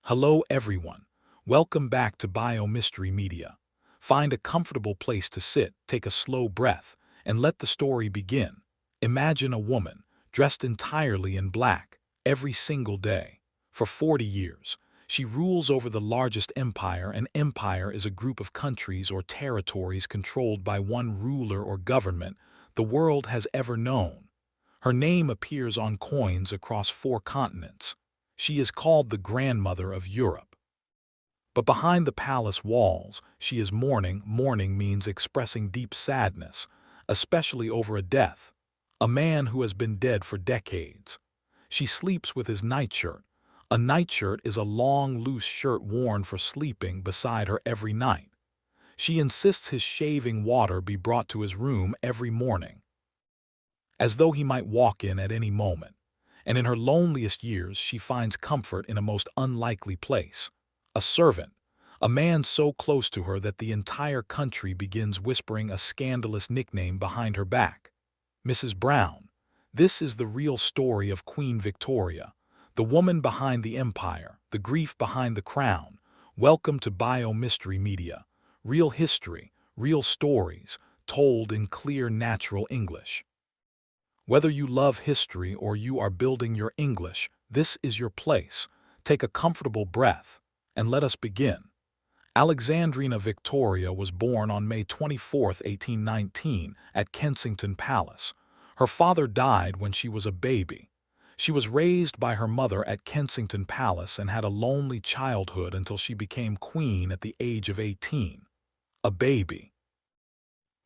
Hello everyone. Welcome back to Mystery Media. Find a comfortable place to sit, take a slow breath, and let the story begin. Imagine a woman, dressed entirely in black, every single day. For 40 years, she rules over the largest empire. An empire is a group of countries or territories controlled by one ruler or government the world has ever known. Her name appears on coins across 4 continents. She is called the grandmother of Europe. But behind the palace walls, she is mourning. Mourning means expressing deep sadness, especially over a death, a man who has been dead for decades. She sleeps with his nightshirt. A nightshirt is a long, loose shirt worn for sleeping beside her every night. She insists his shaving water be brought to his room every morning, as though he might walk in at any moment. And in her loneliest years she finds comfort in a most unlikely place. A servant, a man so close to her that the entire country begins whispering a scandalous nickname behind her back. Mrs. Brown. This is the real story of Queen Victoria, the woman behind the empire, the grief behind the crown. Welcome to Mystery Media. Real history, real stories, told in clear, natural English. Whether you love history or you are building your English, this is your place. Take a comfortable breath, and let us begin. Alexandrina Victoria was born on May 24, 1819, at Kensington Palace. Her father died when she was a baby. She was raised by her mother at Kensington Palace and had a lonely childhood until she became queen at the age of 18. A baby.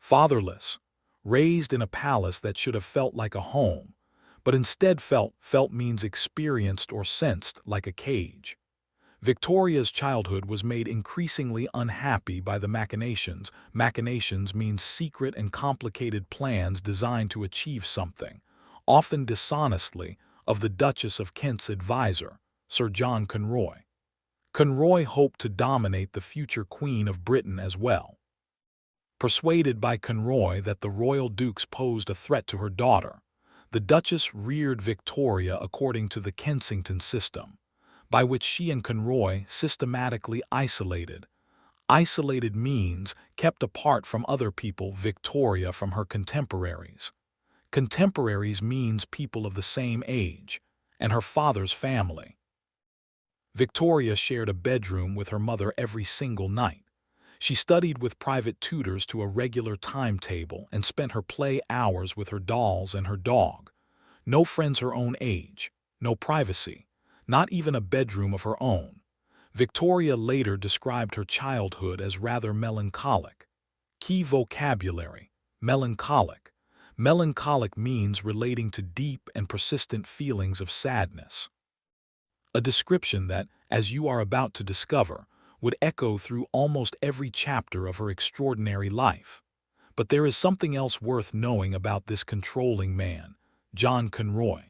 Fatherless. Raised in a palace that should have felt like a home, but instead felt means experienced or sensed like a cage. Victoria's childhood was made increasingly unhappy by the machinations. Machinations means secret and complicated plans designed to achieve something, often dishonestly, of the Duchess of Kent's advisor, Sir John Conroy. Conroy hoped to dominate the future Queen of Britain as well. Persuaded by Conroy that the royal dukes posed a threat to her daughter, the Duchess reared Victoria according to the Kensington system, by which she and Conroy systematically isolated. Isolated means kept apart from other people. Victoria from her contemporaries. Contemporaries means people of the same age, and her father's family. Victoria shared a bedroom with her mother every single night. She studied with private tutors to a regular timetable and spent her play hours with her dolls and her dog. No friends her own age, no privacy, not even a bedroom of her own. Victoria later described her childhood as rather melancholic. Key vocabulary: melancholic. Melancholic means relating to deep and persistent feelings of sadness. A description that, as you are about to discover, would echo through almost every chapter of her extraordinary life. But there is something else worth knowing about this controlling man, John Conroy.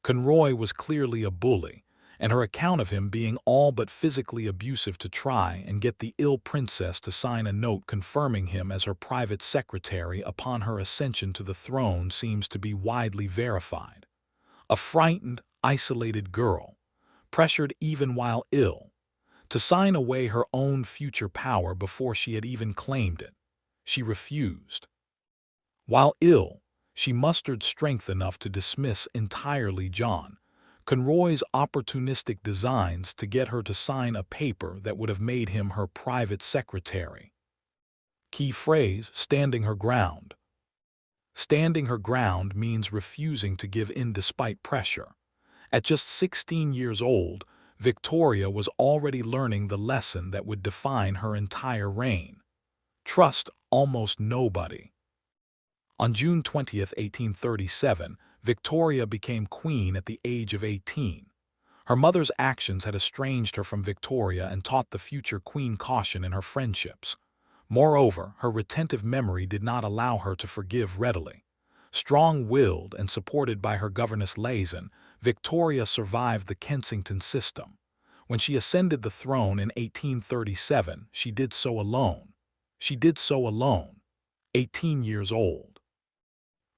Conroy was clearly a bully, and her account of him being all but physically abusive to try and get the ill princess to sign a note confirming him as her private secretary upon her ascension to the throne seems to be widely verified. A frightened, isolated girl, pressured even while ill, to sign away her own future power before she had even claimed it. She refused. While ill, she mustered strength enough to dismiss entirely John Conroy's opportunistic designs to get her to sign a paper that would have made him her private secretary. Key phrase: standing her ground. Standing her ground means refusing to give in despite pressure. At just 16 years old, Victoria was already learning the lesson that would define her entire reign. Trust almost nobody. On June 20, 1837, Victoria became queen at the age of 18. Her mother's actions had estranged her from Victoria and taught the future queen caution in her friendships. Moreover, her retentive memory did not allow her to forgive readily. Strong-willed and supported by her governess Liaison, Victoria survived the Kensington system. When she ascended the throne in 1837, she did so alone. 18 years old.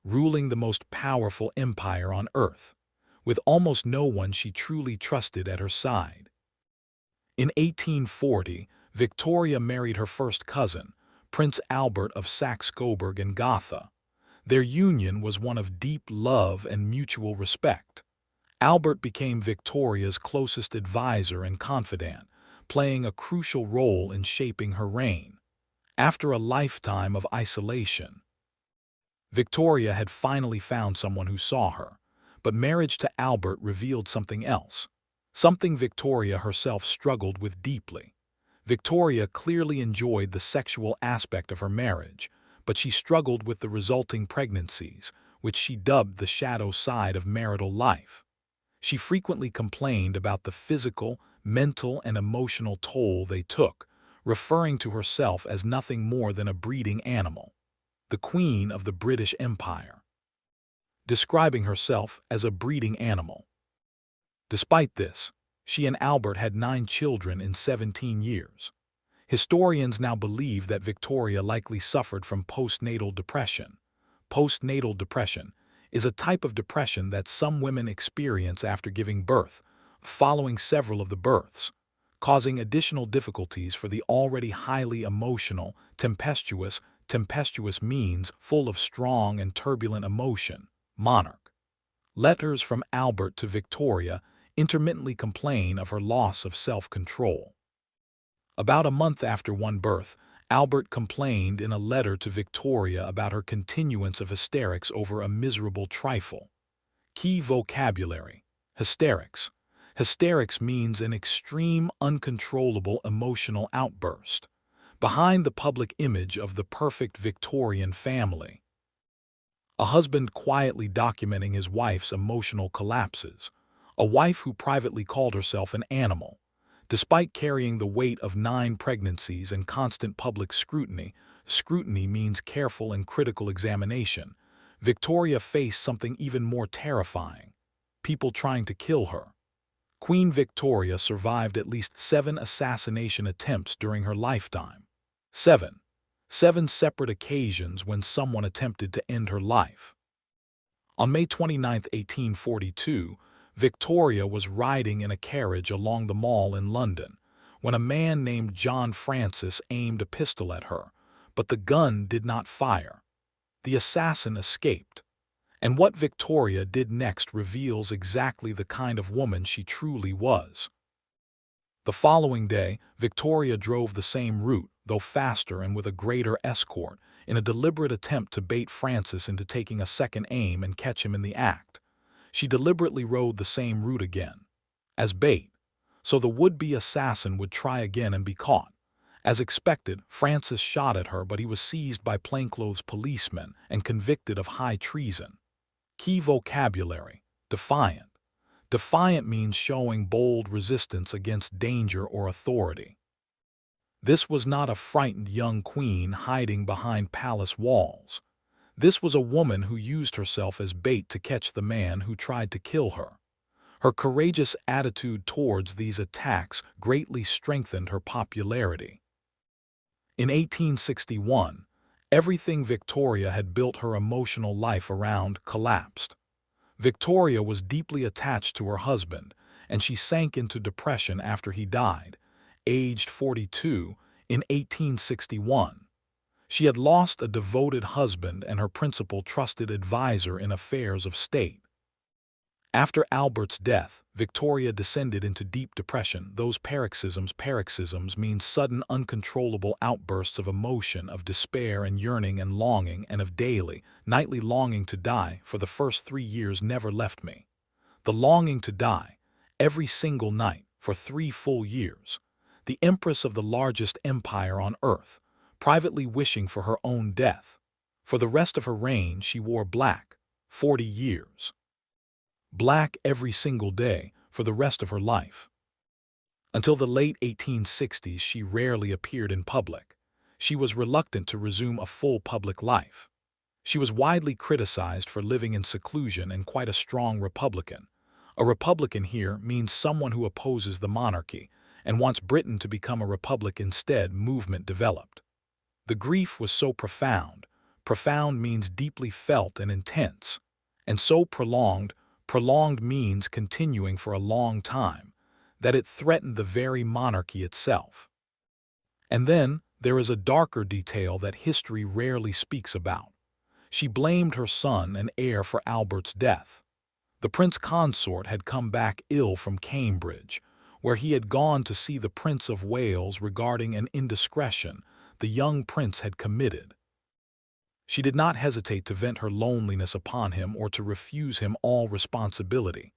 Ruling the most powerful empire on earth, with almost no one she truly trusted at her side. In 1840, Victoria married her first cousin, Prince Albert of Saxe-Coburg and Gotha. Their union was one of deep love and mutual respect. Albert became Victoria's closest advisor and confidant, playing a crucial role in shaping her reign. After a lifetime of isolation, Victoria had finally found someone who saw her, but marriage to Albert revealed something else, something Victoria herself struggled with deeply. Victoria clearly enjoyed the sexual aspect of her marriage, but she struggled with the resulting pregnancies, which she dubbed the shadow side of marital life. She frequently complained about the physical, mental, and emotional toll they took, referring to herself as nothing more than a breeding animal, the Queen of the British Empire, describing herself as a breeding animal. Despite this, she and Albert had 9 children in 17 years. Historians now believe that Victoria likely suffered from postnatal depression. Postnatal depression is a type of depression that some women experience after giving birth, following several of the births, causing additional difficulties for the already highly emotional, tempestuous means full of strong and turbulent emotion, monarch. Letters from Albert to Victoria intermittently complain of her loss of self-control. About a month after one birth, Albert complained in a letter to Victoria about her continuance of hysterics over a miserable trifle. Key vocabulary: hysterics. Hysterics means an extreme, uncontrollable emotional outburst, behind the public image of the perfect Victorian family. A husband quietly documenting his wife's emotional collapses. A wife who privately called herself an animal. Despite carrying the weight of 9 pregnancies and constant public scrutiny, scrutiny means careful and critical examination, Victoria faced something even more terrifying: people trying to kill her. Queen Victoria survived at least 7 assassination attempts during her lifetime. 7 separate occasions when someone attempted to end her life. On May 29, 1842, Victoria was riding in a carriage along the Mall in London when a man named John Francis aimed a pistol at her, but the gun did not fire. The assassin escaped. And what Victoria did next reveals exactly the kind of woman she truly was. The following day, Victoria drove the same route, though faster and with a greater escort, in a deliberate attempt to bait Francis into taking a second aim and catch him in the act. She deliberately rode the same route again, as bait, so the would-be assassin would try again and be caught. As expected, Francis shot at her, but he was seized by plainclothes policemen and convicted of high treason. Key vocabulary: defiant. Defiant means showing bold resistance against danger or authority. This was not a frightened young queen hiding behind palace walls. This was a woman who used herself as bait to catch the man who tried to kill her. Her courageous attitude towards these attacks greatly strengthened her popularity. In 1861, everything Victoria had built her emotional life around collapsed. Victoria was deeply attached to her husband, and she sank into depression after he died, aged 42, in 1861. She had lost a devoted husband and her principal trusted advisor in affairs of state. After Albert's death, Victoria descended into deep depression. Those paroxysms mean sudden, uncontrollable outbursts of emotion, of despair and yearning and longing, and of daily, nightly longing to die. For the first 3 years never left me. The longing to die, every single night, for 3 full years. The Empress of the largest empire on earth, privately wishing for her own death. For the rest of her reign she wore black, 40 years. Black every single day for the rest of her life. Until the late 1860s, she rarely appeared in public. She was reluctant to resume a full public life. She was widely criticized for living in seclusion and quite a strong Republican. A Republican here means someone who opposes the monarchy and wants Britain to become a republic instead. Movement developed. The grief was so profound. Profound means deeply felt and intense, and so prolonged. Prolonged means continuing for a long time. that it threatened the very monarchy itself. And then there is a darker detail that history rarely speaks about. She blamed her son and heir for Albert's death. The prince consort had come back ill from Cambridge, where he had gone to see the Prince of Wales regarding an indiscretion the young prince had committed. She did not hesitate to vent her loneliness upon him or to refuse him all responsibility.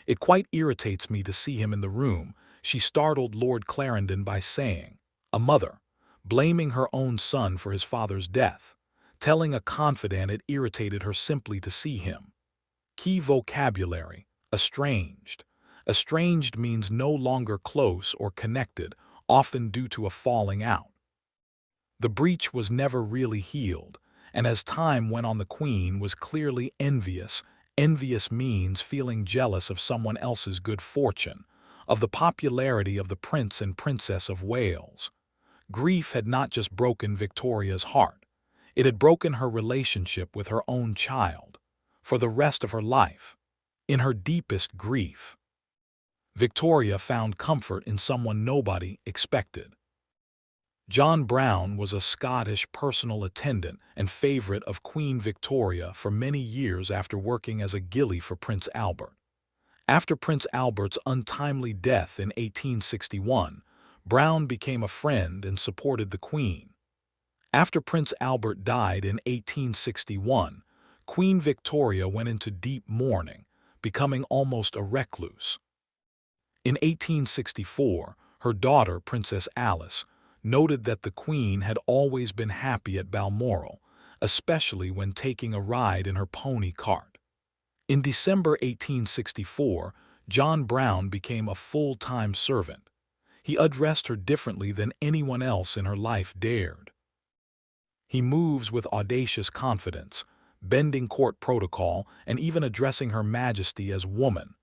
"It quite irritates me to see him in the room," she startled Lord Clarendon by saying. A mother, blaming her own son for his father's death, telling a confidant it irritated her simply to see him. Key vocabulary: estranged. Estranged means no longer close or connected, often due to a falling out. The breach was never really healed, and as time went on the Queen was clearly envious. Envious means feeling jealous of someone else's good fortune, of the popularity of the Prince and Princess of Wales. Grief had not just broken Victoria's heart, it had broken her relationship with her own child, for the rest of her life. In her deepest grief, Victoria found comfort in someone nobody expected. John Brown was a Scottish personal attendant and favorite of Queen Victoria for many years after working as a gillie for Prince Albert. After Prince Albert's untimely death in 1861, Brown became a friend and supported the Queen. After Prince Albert died in 1861, Queen Victoria went into deep mourning, becoming almost a recluse. In 1864, her daughter, Princess Alice, noted that the Queen had always been happy at Balmoral, especially when taking a ride in her pony cart. In December 1864, John Brown became a full-time servant. He addressed her differently than anyone else in her life dared. He moves with audacious confidence, bending court protocol and even addressing Her Majesty as woman.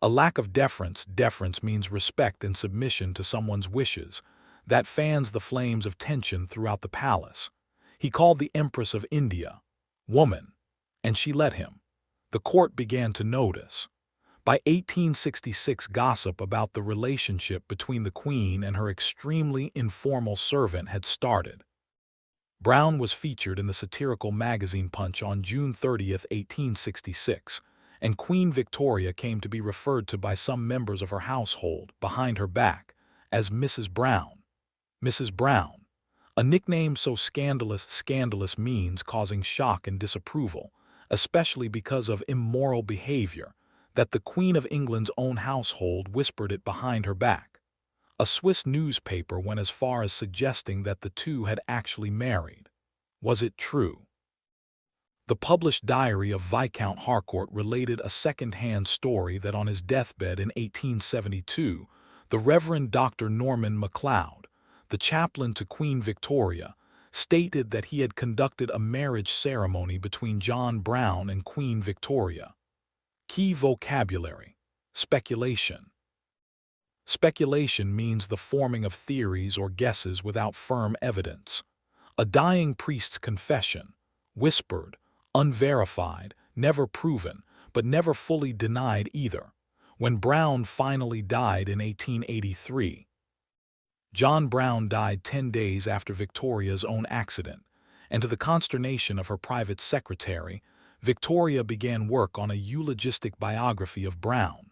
A lack of deference. Deference means respect and submission to someone's wishes. That fans the flames of tension throughout the palace. He called the Empress of India woman, and she let him. The court began to notice. By 1866, gossip about the relationship between the Queen and her extremely informal servant had started. Brown was featured in the satirical magazine Punch on June 30, 1866, and Queen Victoria came to be referred to by some members of her household, behind her back, as Mrs. Brown. Mrs. Brown, a nickname so scandalous. Scandalous means causing shock and disapproval, especially because of immoral behavior, that the Queen of England's own household whispered it behind her back. A Swiss newspaper went as far as suggesting that the two had actually married. Was it true? The published diary of Viscount Harcourt related a second-hand story that on his deathbed in 1872, the Reverend Dr. Norman MacLeod, the chaplain to Queen Victoria, stated that he had conducted a marriage ceremony between John Brown and Queen Victoria. Key vocabulary: speculation. Speculation means the forming of theories or guesses without firm evidence. A dying priest's confession, whispered, unverified, never proven, but never fully denied either. When Brown finally died in 1883, John Brown died 10 days after Victoria's own accident, and to the consternation of her private secretary, Victoria began work on a eulogistic biography of Brown.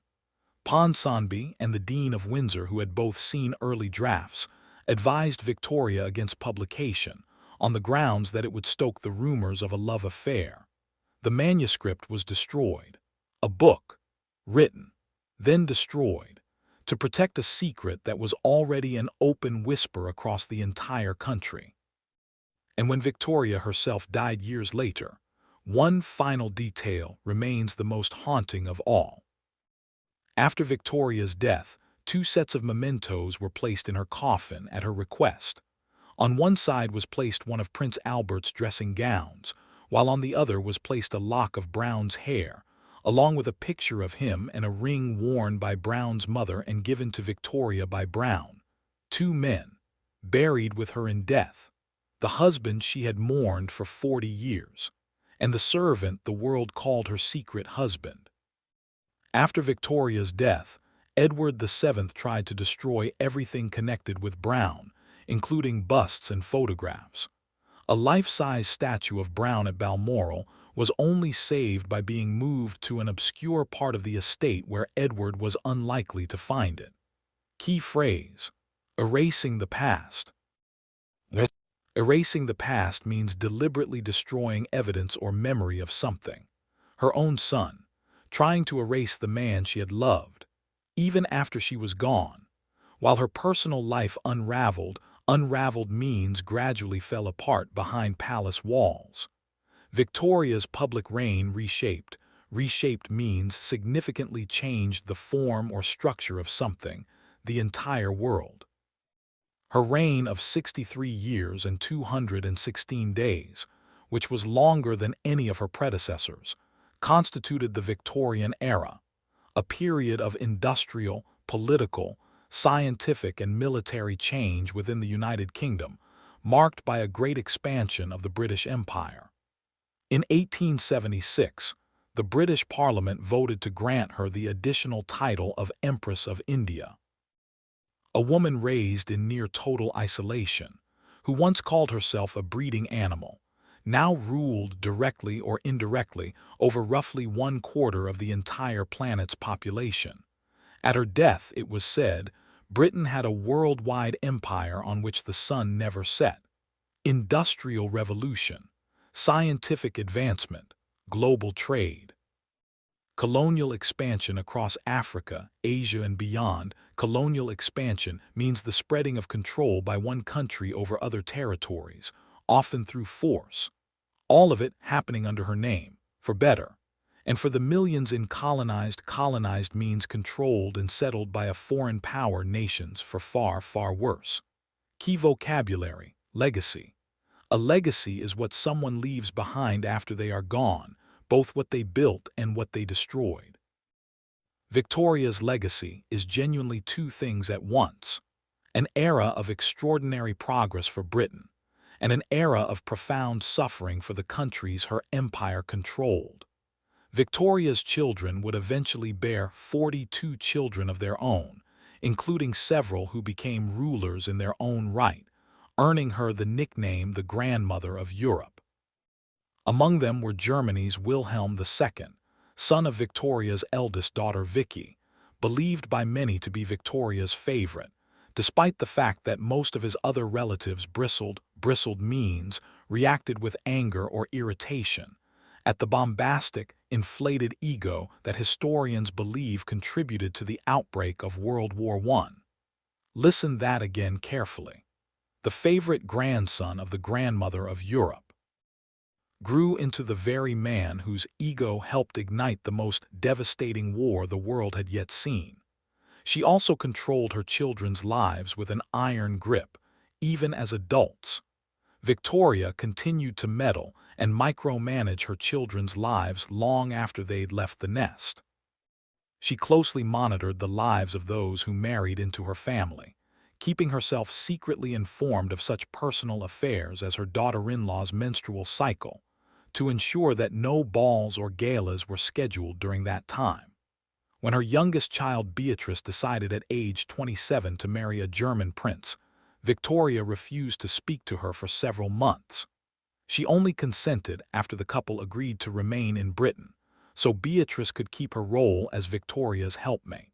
Ponsonby and the Dean of Windsor, who had both seen early drafts, advised Victoria against publication, on the grounds that it would stoke the rumors of a love affair. The manuscript was destroyed. A book, written, then destroyed, to protect a secret that was already an open whisper across the entire country. And when Victoria herself died years later, one final detail remains the most haunting of all. After Victoria's death, 2 sets of mementos were placed in her coffin at her request. On one side was placed one of Prince Albert's dressing gowns, while on the other was placed a lock of Brown's hair, along with a picture of him and a ring worn by Brown's mother and given to Victoria by Brown. 2 men, buried with her in death, the husband she had mourned for 40 years, and the servant the world called her secret husband. After Victoria's death, Edward VII tried to destroy everything connected with Brown, including busts and photographs. A life-size statue of Brown at Balmoral was only saved by being moved to an obscure part of the estate where Edward was unlikely to find it. Key phrase: erasing the past. Erasing the past means deliberately destroying evidence or memory of something. Her own son, trying to erase the man she had loved, even after she was gone. While her personal life unraveled means gradually fell apart behind palace walls. Victoria's public reign reshaped means significantly changed the form or structure of something, the entire world. Her reign of 63 years and 216 days, which was longer than any of her predecessors, constituted the Victorian era, a period of industrial, political, scientific and military change within the United Kingdom, marked by a great expansion of the British Empire. In 1876, the British Parliament voted to grant her the additional title of Empress of India. A woman raised in near total isolation, who once called herself a breeding animal, now ruled directly or indirectly over roughly 1/4 of the entire planet's population. At her death, it was said, Britain had a worldwide empire on which the sun never set. Industrial revolution, scientific advancement, global trade. Colonial expansion across Africa, Asia, and beyond. Colonial expansion means the spreading of control by one country over other territories, often through force. All of it happening under her name, for better. And for the millions in colonized means controlled and settled by a foreign power nations for far, far worse. Key vocabulary: legacy. A legacy is what someone leaves behind after they are gone, both what they built and what they destroyed. Victoria's legacy is genuinely two things at once: an era of extraordinary progress for Britain, and an era of profound suffering for the countries her empire controlled. Victoria's children would eventually bear 42 children of their own, including several who became rulers in their own right, earning her the nickname the Grandmother of Europe. Among them were Germany's Wilhelm II, son of Victoria's eldest daughter Vicky, believed by many to be Victoria's favorite, despite the fact that most of his other relatives reacted with anger or irritation at the bombastic, inflated ego that historians believe contributed to the outbreak of World War I. Listen that again carefully. The favorite grandson of the Grandmother of Europe grew into the very man whose ego helped ignite the most devastating war the world had yet seen. She also controlled her children's lives with an iron grip, even as adults. Victoria continued to meddle and micromanage her children's lives long after they'd left the nest. She closely monitored the lives of those who married into her family, keeping herself secretly informed of such personal affairs as her daughter-in-law's menstrual cycle, to ensure that no balls or galas were scheduled during that time. When her youngest child Beatrice decided at age 27 to marry a German prince, Victoria refused to speak to her for several months. She only consented after the couple agreed to remain in Britain, so Beatrice could keep her role as Victoria's helpmate.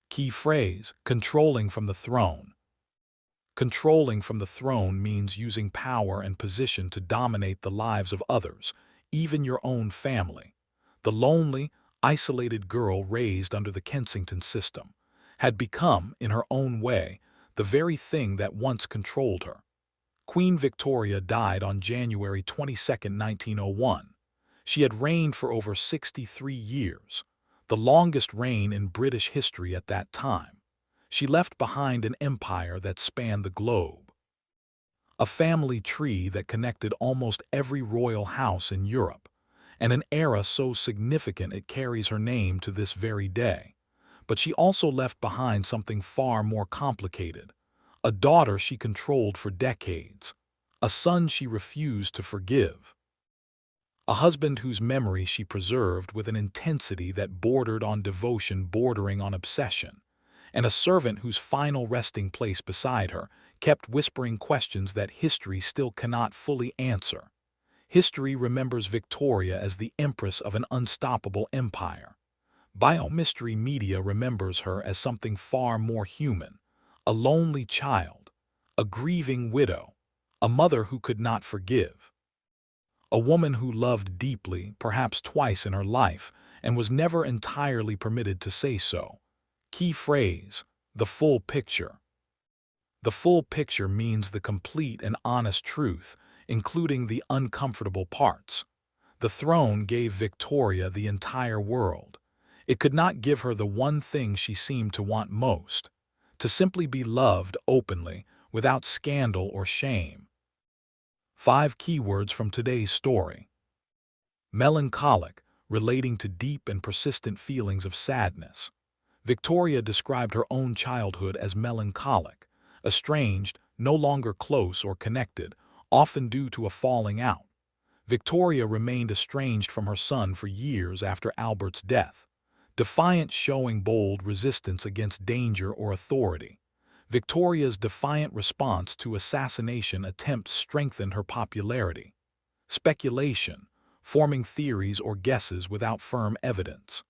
Key phrase: controlling from the throne. Controlling from the throne means using power and position to dominate the lives of others, even your own family. The lonely, isolated girl raised under the Kensington system had become, in her own way, the very thing that once controlled her. Queen Victoria died on January 22, 1901. She had reigned for over 63 years, the longest reign in British history at that time. She left behind an empire that spanned the globe, a family tree that connected almost every royal house in Europe, and an era so significant it carries her name to this very day. But she also left behind something far more complicated: a daughter she controlled for decades, a son she refused to forgive, A husband whose memory she preserved with an intensity that bordered on devotion bordering on obsession, and a servant whose final resting place beside her kept whispering questions that history still cannot fully answer. History remembers Victoria as the empress of an unstoppable empire. Biomystery Media remembers her as something far more human, a lonely child, a grieving widow, a mother who could not forgive, a woman who loved deeply, perhaps twice in her life, and was never entirely permitted to say so. Key phrase: the full picture. The full picture means the complete and honest truth, including the uncomfortable parts. The throne gave Victoria the entire world. It could not give her the one thing she seemed to want most: to simply be loved openly, without scandal or shame. 5 keywords from today's story. Melancholic, relating to deep and persistent feelings of sadness. Victoria described her own childhood as melancholic, estranged, no longer close or connected, often due to a falling out. Victoria remained estranged from her son for years after Albert's death. Defiant, showing bold resistance against danger or authority. Victoria's defiant response to assassination attempts strengthened her popularity. Speculation, forming theories or guesses without firm evidence.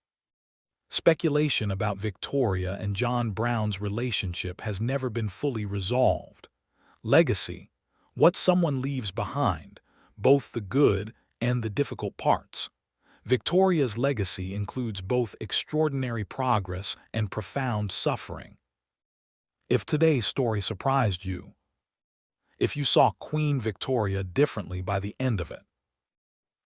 Speculation about Victoria and John Brown's relationship has never been fully resolved. Legacy, what someone leaves behind, both the good and the difficult parts. Victoria's legacy includes both extraordinary progress and profound suffering. If today's story surprised you, if you saw Queen Victoria differently by the end of it,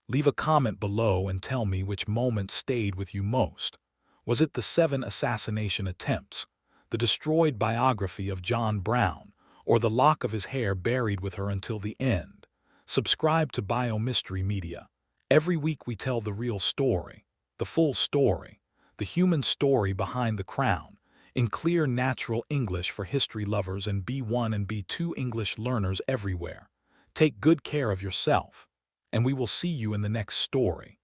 leave a comment below and tell me which moment stayed with you most. Was it the 7 assassination attempts, the destroyed biography of John Brown, or the lock of his hair buried with her until the end? Subscribe to Biomystery Media. Every week we tell the real story, the full story, the human story behind the crown, in clear, natural English for history lovers and B1 and B2 English learners everywhere. Take good care of yourself, and we will see you in the next story.